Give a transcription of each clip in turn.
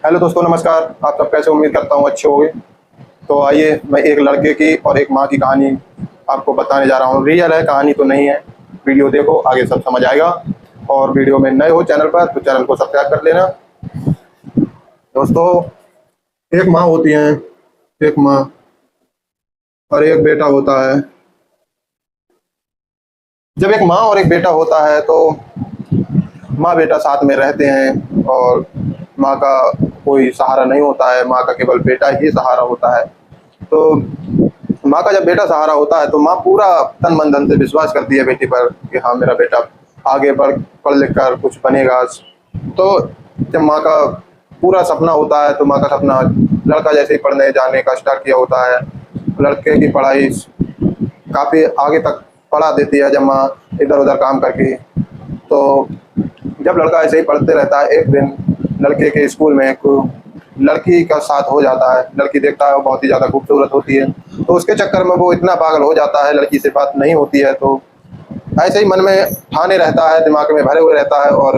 Hello दोस्तों, नमस्कार। आप सब कैसे? उम्मीद करता हूँ अच्छे होंगे। तो आइए, मैं एक लड़के की और एक माँ की कहानी आपको बताने जा रहा हूँ। रियल है, कहानी तो नहीं है। वीडियो देखो, आगे सब समझ आएगा। और वीडियो में नए हो चैनल पर तो चैनल को सब्सक्राइब कर लेना। दोस्तों, एक माँ होती है, एक माँ और एक बेटा होता है। जब एक माँ और एक बेटा होता है तो माँ बेटा साथ में रहते हैं और माँ का कोई सहारा नहीं होता है, माँ का केवल बेटा ही सहारा होता है। तो माँ का जब बेटा सहारा होता है तो माँ पूरा तन मन धन से विश्वास करती है बेटी पर कि हाँ, मेरा बेटा आगे पढ़ लिख कर कुछ बनेगा। तो जब माँ का पूरा सपना होता है तो माँ का सपना लड़का जैसे ही पढ़ने जाने का स्टार्ट किया होता है, लड़के की पढ़ाई काफ़ी आगे तक पढ़ा देती है जब माँ इधर उधर काम करके। तो जब लड़का ऐसे ही पढ़ते रहता है, एक दिन लड़के के स्कूल में एक लड़की का साथ हो जाता है। लड़की देखता है वो बहुत ही ज़्यादा खूबसूरत होती है, तो उसके चक्कर में वो इतना पागल हो जाता है, लड़की से बात नहीं होती है। तो ऐसे ही मन में ठाने रहता है, दिमाग में भरे हुए रहता है। और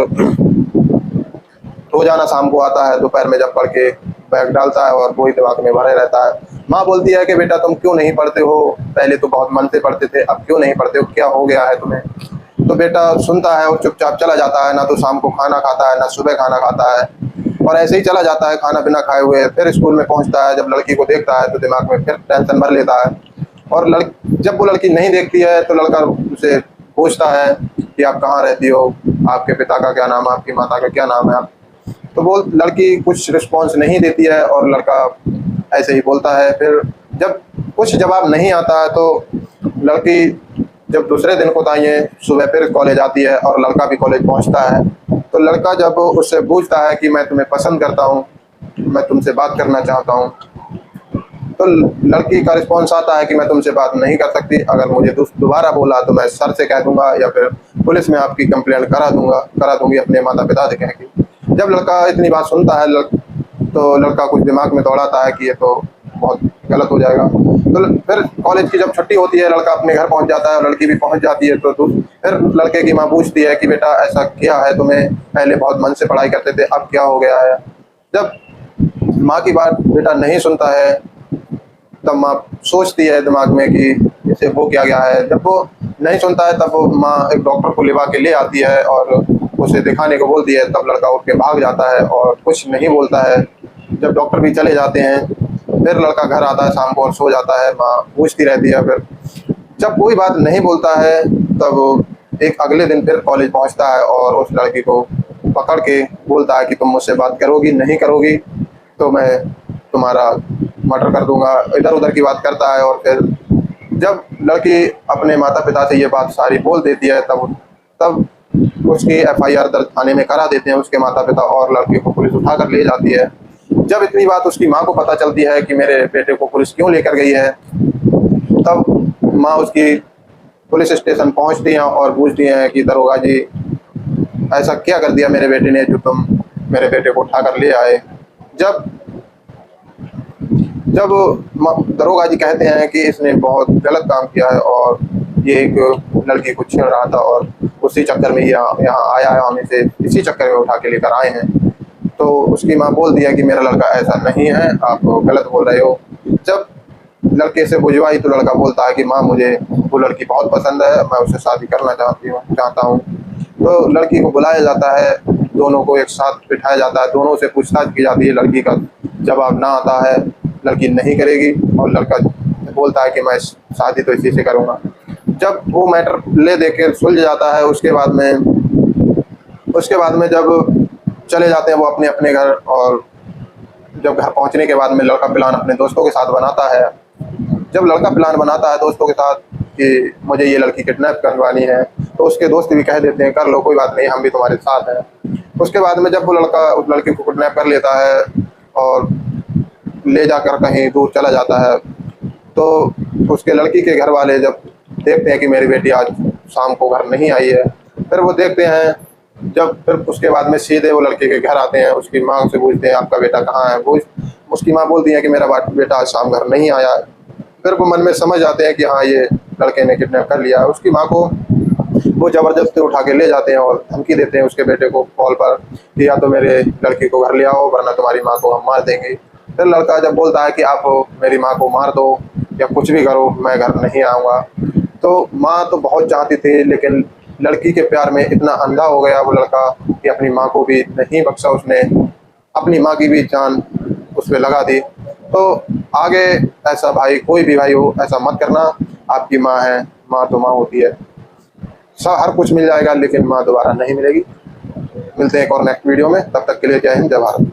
रोजाना शाम को आता है, दोपहर में जब पढ़ के बैग डालता है और वही दिमाग में भरे रहता है। माँ बोलती है कि बेटा तुम क्यों नहीं पढ़ते हो, पहले तो बहुत मन से पढ़ते थे, अब क्यों नहीं पढ़ते हो, क्या हो गया है तुम्हें? तो बेटा सुनता है और चुपचाप चला जाता है। ना तो शाम को खाना खाता है, ना सुबह खाना खाता है, और ऐसे ही चला जाता है खाना बिना खाए हुए। फिर स्कूल में पहुंचता है, जब लड़की को देखता है तो दिमाग में फिर टेंशन भर लेता है। और जब वो लड़की नहीं देखती है तो लड़का उसे पूछता है कि आप कहाँ रहती हो, आपके पिता का क्या नाम है, आपकी माता का क्या नाम है? तो वो लड़की कुछ रिस्पॉन्स नहीं देती है और लड़का ऐसे ही बोलता है। फिर जब कुछ जवाब नहीं आता है तो लड़की जब दूसरे दिन को ताइए सुबह फिर कॉलेज आती है और लड़का भी कॉलेज पहुंचता है। तो लड़का जब उससे पूछता है कि मैं तुम्हें पसंद करता हूँ, मैं तुमसे बात करना चाहता हूँ, तो लड़की का रिस्पॉन्स आता है कि मैं तुमसे बात नहीं कर सकती, अगर मुझे दोबारा बोला तो मैं सर से कह दूंगा या फिर पुलिस में आपकी कंप्लेंट करा दूंगी अपने माता पिता से कह के। जब लड़का इतनी बात सुनता है तो लड़का कुछ दिमाग में दौड़ाता है कि ये तो बहुत गलत हो जाएगा। तो फिर कॉलेज की जब छुट्टी होती है, लड़का अपने घर पहुंच जाता है और लड़की भी पहुंच जाती है। तो फिर लड़के की माँ पूछती है कि बेटा ऐसा क्या है, तुम्हें पहले बहुत मन से पढ़ाई करते थे, अब क्या हो गया है? जब माँ की बात बेटा नहीं सुनता है तब माँ सोचती है दिमाग में कि इसे हो क्या गया है। जब वो नहीं सुनता है तब वो माँ एक डॉक्टर को लिवा के ले आती है और उसे दिखाने को बोलती है। तब लड़का उठ के भाग जाता है और कुछ नहीं बोलता है। जब डॉक्टर भी चले जाते हैं फिर लड़का घर आता है शाम को और सो जाता है। माँ पूछती रहती है। फिर जब कोई बात नहीं बोलता है तब एक अगले दिन फिर कॉलेज पहुंचता है और उस लड़की को पकड़ के बोलता है कि तुम मुझसे बात करोगी, नहीं करोगी तो मैं तुम्हारा मर्डर कर दूंगा। इधर उधर की बात करता है। और फिर जब लड़की अपने माता पिता से ये बात सारी बोल देती है तब उसकी एफआईआर दर्ज थाने में करा देते हैं उसके माता पिता, और लड़के को पुलिस उठा कर ले जाती है। जब इतनी बात उसकी माँ को पता चलती है कि मेरे बेटे को पुलिस क्यों लेकर गई है, तब माँ उसकी पुलिस स्टेशन पहुंचती हैं और पूछती हैं कि दरोगा जी, ऐसा क्या कर दिया मेरे बेटे ने जो तुम मेरे बेटे को उठा कर ले आए? जब जब दरोगा जी कहते हैं कि इसने बहुत गलत काम किया है और ये एक लड़की को छेड़ रहा था और उसी चक्कर में यहाँ आया है, हम इसे इसी चक्कर में उठा के लेकर आए हैं। तो उसकी माँ बोल दिया कि मेरा लड़का ऐसा नहीं है, आप गलत बोल रहे हो। जब लड़के से बुझवाई तो लड़का बोलता है कि माँ मुझे वो लड़की बहुत पसंद है, मैं उससे शादी करना चाहता हूँ। तो लड़की को बुलाया जाता है, दोनों को एक साथ बिठाया जाता है, दोनों से पूछताछ की जाती है। लड़की का जवाब ना आता है, लड़की नहीं करेगी, और लड़का बोलता है कि मैं शादी तो इसी से करूँगा। जब वो मैटर ले दे के सुलझ जाता है, उसके बाद में जब चले जाते हैं वो अपने अपने घर। और जब घर पहुंचने के बाद में लड़का प्लान अपने दोस्तों के साथ बनाता है। जब लड़का प्लान बनाता है दोस्तों के साथ कि मुझे ये लड़की किडनैप करवानी है, तो उसके दोस्त भी कह देते हैं कर लो, कोई बात नहीं, हम भी तुम्हारे साथ हैं। उसके बाद में जब वो लड़का उस लड़की को किडनैप कर लेता है और ले जाकर कहीं दूर चला जाता है, तो उसके लड़की के घर वाले जब देखते हैं कि मेरी बेटी आज शाम को घर नहीं आई है, फिर वो देखते हैं। जब फिर उसके बाद में सीधे वो लड़के के घर आते हैं, उसकी माँ से पूछते हैं आपका बेटा कहाँ है? वो उसकी माँ बोलती है कि मेरा बेटा आज शाम घर नहीं आया। फिर वो मन में समझ जाते हैं कि हाँ, ये लड़के ने किडनैप कर लिया। उसकी माँ को वो ज़बरदस्ती उठा के ले जाते हैं और धमकी देते हैं उसके बेटे को कॉल पर कि या तो मेरे लड़की को घर ले आओ वरना तुम्हारी माँ को हम मार देंगे। फिर लड़का जब बोलता है कि आप मेरी माँ को मार दो या कुछ भी करो, मैं घर नहीं आऊँगा। तो माँ तो बहुत चाहती थी, लेकिन लड़की के प्यार में इतना अंधा हो गया वो लड़का कि अपनी माँ को भी नहीं बख्शा उसने, अपनी माँ की भी जान उस पे लगा दी। तो आगे ऐसा भाई, कोई भी भाई हो, ऐसा मत करना। आपकी माँ है, माँ तो माँ होती है। सब हर कुछ मिल जाएगा लेकिन माँ दोबारा नहीं मिलेगी। मिलते हैं एक और नेक्स्ट वीडियो में, तब तक के लिए जय हिंद, जय भारत।